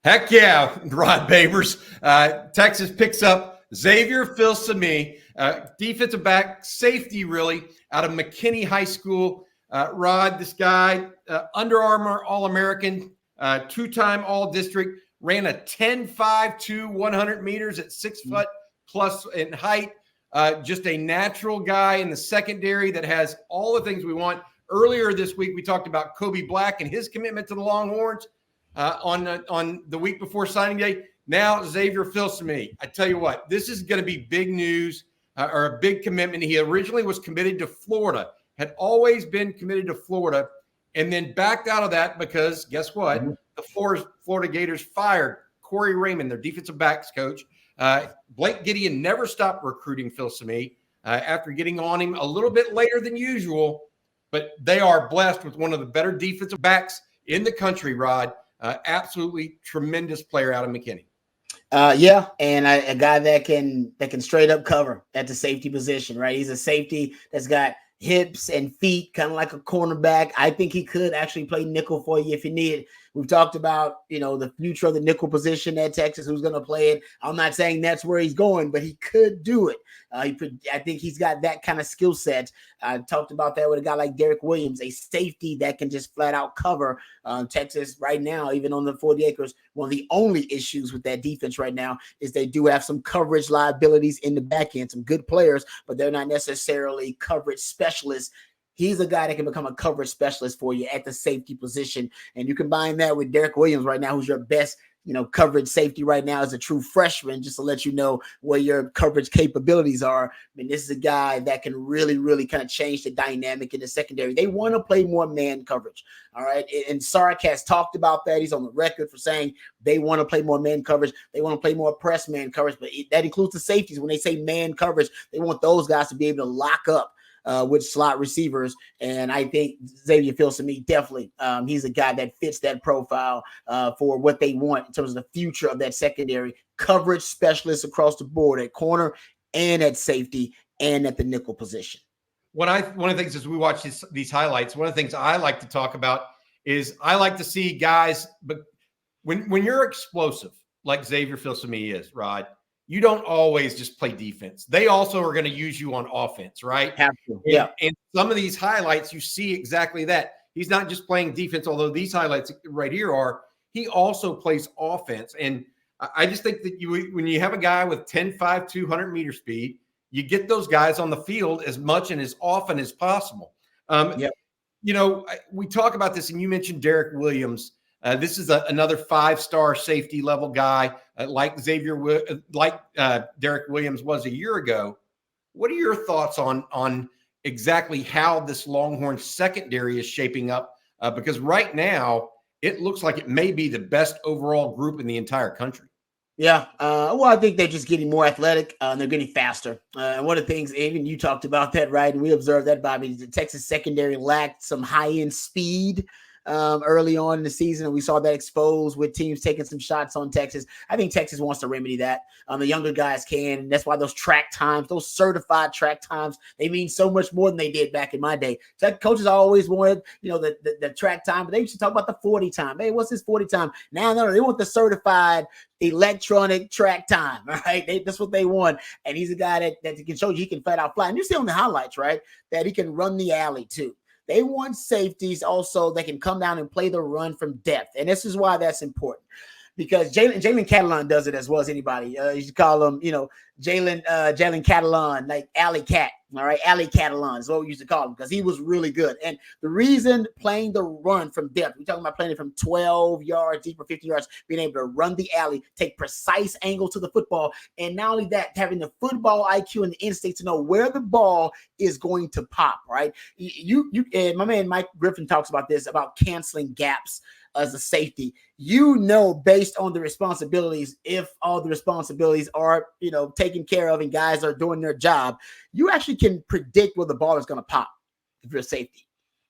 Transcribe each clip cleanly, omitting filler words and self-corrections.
Heck yeah, Rod Babers. Texas picks up Xavier Filsaime, defensive back, safety really, out of McKinney High School. Rod, this guy, Under Armour All-American, two-time All-District, ran a 10.52 100 meters at 6 foot plus in height. Just a natural guy in the secondary that has all the things we want. Earlier this week, we talked about Kobe Black and his commitment to the Longhorns. On the week before signing day. Now, Xavier Filsaime. I tell you what, this is going to be big news or a big commitment. He originally was committed to Florida, had always been committed to Florida, and then backed out of that because guess what? The Florida Gators fired Corey Raymond, their defensive backs coach. Blake Gideon never stopped recruiting Filsaime after getting on him a little bit later than usual, but they are blessed with one of the better defensive backs in the country, Rod. Absolutely tremendous player out of McKinney. Yeah, and a guy that can straight up cover at the safety position, right? He's a safety that's got hips and feet, kind of like a cornerback. I think he could actually play nickel for you if you need it. We've talked about, the future of the nickel position at Texas, who's going to play it. I'm not saying that's where he's going, but he could do it. I think he's got that kind of skill set. I talked about that with a guy like Derek Williams, a safety that can just flat out cover. Texas right now, even on the 40 acres, one of the only issues with that defense right now is they do have some coverage liabilities in the back end, some good players, but they're not necessarily coverage specialists. He's a guy that can become a coverage specialist for you at the safety position. And you combine that with Derek Williams right now, who's your best, coverage safety right now as a true freshman, just to let you know where your coverage capabilities are. I mean, this is a guy that can really, really kind of change the dynamic in the secondary. They want to play more man coverage. All right. And Sark has talked about that. He's on the record for saying they want to play more man coverage. They want to play more press man coverage, but that includes the safeties. When they say man coverage, they want those guys to be able to lock up with slot receivers. And I think Xavier Filsaime definitely, he's a guy that fits that profile for what they want in terms of the future of that secondary. Coverage specialists across the board at corner and at safety and at the nickel position. One of the things as we watch these highlights, one of the things I like to talk about is I like to see guys, but when you're explosive like Xavier Filsaime is, Rod, you don't always just play defense. They also are going to use you on offense, right? Have to. Yeah. And some of these highlights, you see exactly that. He's not just playing defense, although these highlights right here are, he also plays offense. And I just think that when you have a guy with 10.5, 200 meter speed, you get those guys on the field as much and as often as possible. We talk about this, and you mentioned Derek Williams. This is another 5-star safety level guy like Derek Williams was a year ago. What are your thoughts on exactly how this Longhorn secondary is shaping up? Because right now it looks like it may be the best overall group in the entire country. Yeah. Well, I think they're just getting more athletic and they're getting faster. And one of the things, even you talked about that, right? And we observed that, Bobby, the Texas secondary lacked some high-end speed early on in the season, and we saw that exposed with teams taking some shots on Texas. I think Texas wants to remedy that. The younger guys can, and that's why those track times, those certified track times, they mean so much more than they did back in my day. So coaches always wanted, the track time, but they used to talk about the 40 time. Hey, what's this 40 time? Now, no, they want the certified electronic track time, right? That's what they want. And he's a guy that can show you he can flat out fly. And you see on the highlights, right, that he can run the alley too. They want safeties also that can come down and play the run from depth. And this is why that's important. Because Jalen Catalan does it as well as anybody. You should call him, Jalen Catalan, like Alley Cat. All right, Alley Catalan is what we used to call him because he was really good. And the reason playing the run from depth, we're talking about playing it from 12 yards deep or 50 yards, being able to run the alley, take precise angle to the football, and not only that, having the football IQ and the instinct to know where the ball is going to pop. Right? And my man Mike Griffin talks about this, about canceling gaps as a safety. Based on the responsibilities, if all the responsibilities are, taken care of and guys are doing their job, you actually can predict where the ball is going to pop if you're a safety.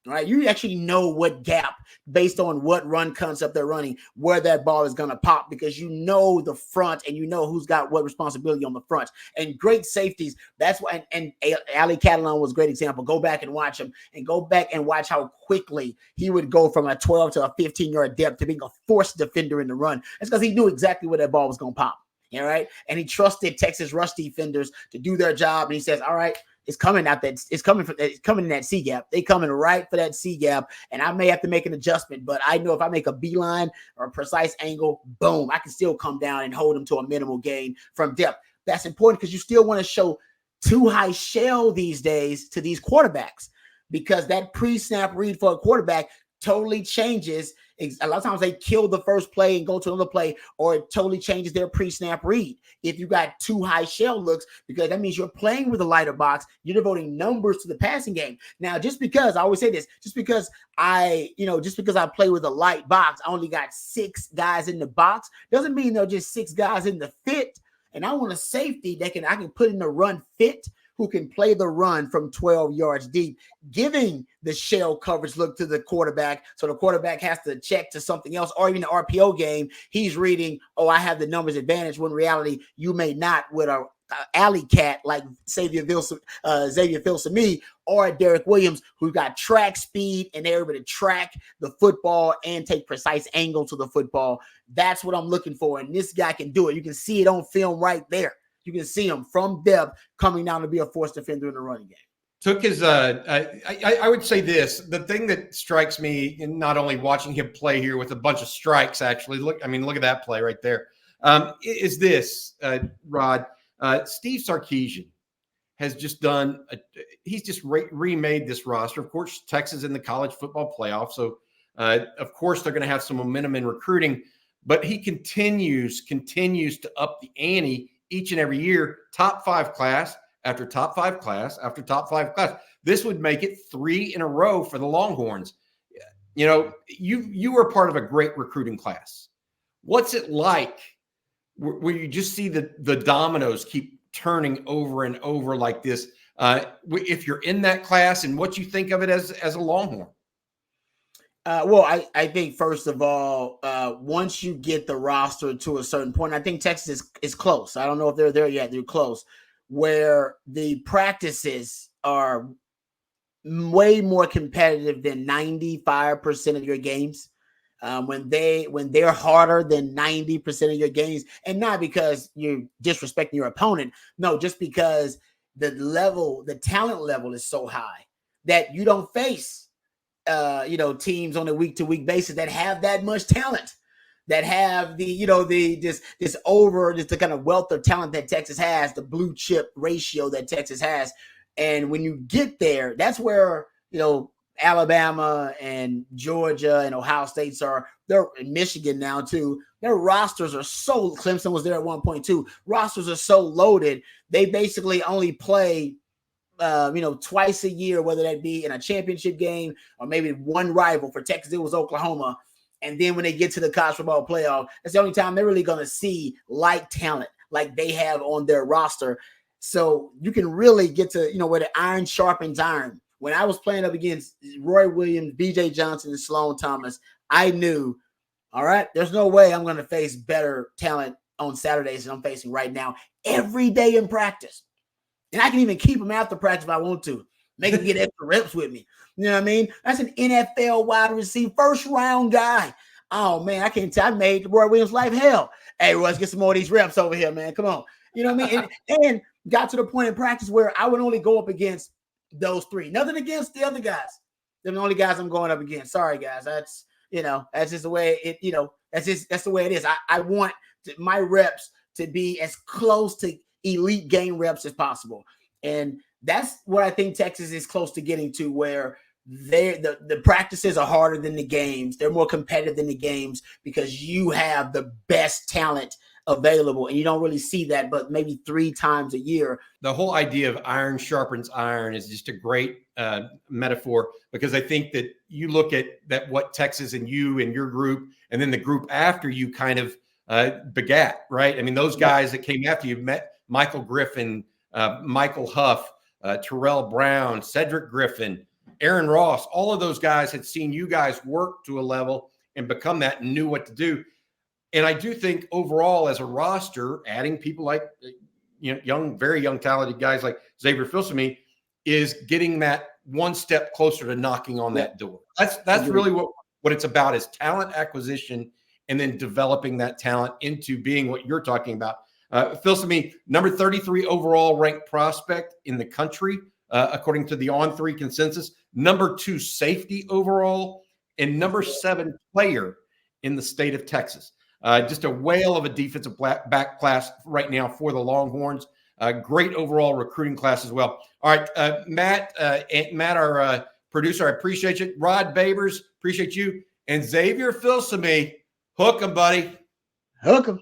right? You actually know what gap based on what run concept they're running, where that ball is going to pop, because you know the front and you know who's got what responsibility on the front. And great safeties, that's why. And Ali Catalon was a great example. Go back and watch him, and go back and watch how quickly he would go from a 12 to a 15-yard depth to being a forced defender in the run. That's because he knew exactly where that ball was going to pop. All right. And he trusted Texas rush defenders to do their job. And he says, all right, it's coming in that C gap. They coming right for that C gap. And I may have to make an adjustment, but I know if I make a beeline or a precise angle, boom, I can still come down and hold them to a minimal gain from depth. That's important because you still want to show too high shell these days to these quarterbacks, because that pre-snap read for a quarterback totally changes. A lot of times they kill the first play and go to another play, or it totally changes their pre-snap read if you got too high shell looks, because that means you're playing with a lighter box. You're devoting numbers to the passing game. Now, just because I always say this, just because I play with a light box, I only got 6 guys in the box, doesn't mean they're just 6 guys in the fit. And I want a safety that I can put in the run fit, who can play the run from 12 yards deep, giving the shell coverage look to the quarterback. So the quarterback has to check to something else, or even the RPO game. He's reading, oh, I have the numbers advantage, when in reality, you may not, with a alley cat like Xavier Filsaime or Derek Williams, who got track speed and they're able to track the football and take precise angle to the football. That's what I'm looking for. And this guy can do it. You can see it on film right there. You can see him from depth coming down to be a force defender in the running game. Took his, I would say this, the thing that strikes me in not only watching him play here with a bunch of strikes, actually, look at that play right there, is this, Rod, Steve Sarkisian has just done, he's just remade this roster. Of course, Texas in the college football playoff. So, of course, they're going to have some momentum in recruiting, but he continues to up the ante each and every year, top 5 class after top 5 class after top 5 class. This would make it 3 in a row for the Longhorns. You know, you were part of a great recruiting class. What's it like where you just see the dominoes keep turning over and over like this? If you're in that class, and what you think of it as a Longhorn? Well, I think, first of all, once you get the roster to a certain point, I think Texas is close. I don't know if they're there yet. They're close, where the practices are way more competitive than 95% of your games. When they're harder than 90% of your games, and not because you're disrespecting your opponent. No, just because the talent level is so high that you don't face teams on a week-to-week basis that have that much talent, that have the kind of wealth of talent that Texas has, the blue chip ratio that Texas has. And when you get there, that's where, Alabama and Georgia and Ohio States they're in Michigan now too. Their rosters are so, Clemson was there at one point too. Rosters are so loaded. They basically only play twice a year, whether that be in a championship game or maybe one rival. For Texas, it was Oklahoma. And then when they get to the college football playoff, that's the only time they're really going to see light talent like they have on their roster. So you can really get to, where the iron sharpens iron. When I was playing up against Roy Williams, BJ Johnson, and Sloan Thomas, I knew, all right, there's no way I'm going to face better talent on Saturdays than I'm facing right now every day in practice. And I can even keep him after practice if I want to. Make him get extra reps with me. You know what I mean? That's an NFL wide receiver, first-round guy. Oh, man, I can't tell. I made Roy Williams' life hell. Hey, Roy, let's get some more of these reps over here, man. Come on. You know what I mean? And got to the point in practice where I would only go up against those 3. Nothing against the other guys. They're the only guys I'm going up against. Sorry, guys. That's just the way that's the way it is. I want my reps to be as close to elite game reps as possible. And that's what I think Texas is close to getting to, where the practices are harder than the games. They're more competitive than the games because you have the best talent available, and you don't really see that but maybe 3 times a year. The whole idea of iron sharpens iron is just a great metaphor, because I think that you look at that, what Texas and you and your group and then the group after you kind of begat, right? I mean, those guys that came after you met Michael Griffin, Michael Huff, Terrell Brown, Cedric Griffin, Aaron Ross, all of those guys had seen you guys work to a level and become that and knew what to do. And I do think overall as a roster, adding people like very young, talented guys like Xavier Filsaime is getting that one step closer to knocking on that door. That's really what it's about, is talent acquisition and then developing that talent into being what you're talking about. Filsaime, number 33 overall ranked prospect in the country, according to the On3 consensus, number 2 safety overall, and number 7 player in the state of Texas. Just a whale of a defensive back class right now for the Longhorns. Great overall recruiting class as well. All right, Matt, our producer, I appreciate you. Rod Babers, appreciate you. And Xavier Filsaime, hook him, buddy. Hook him.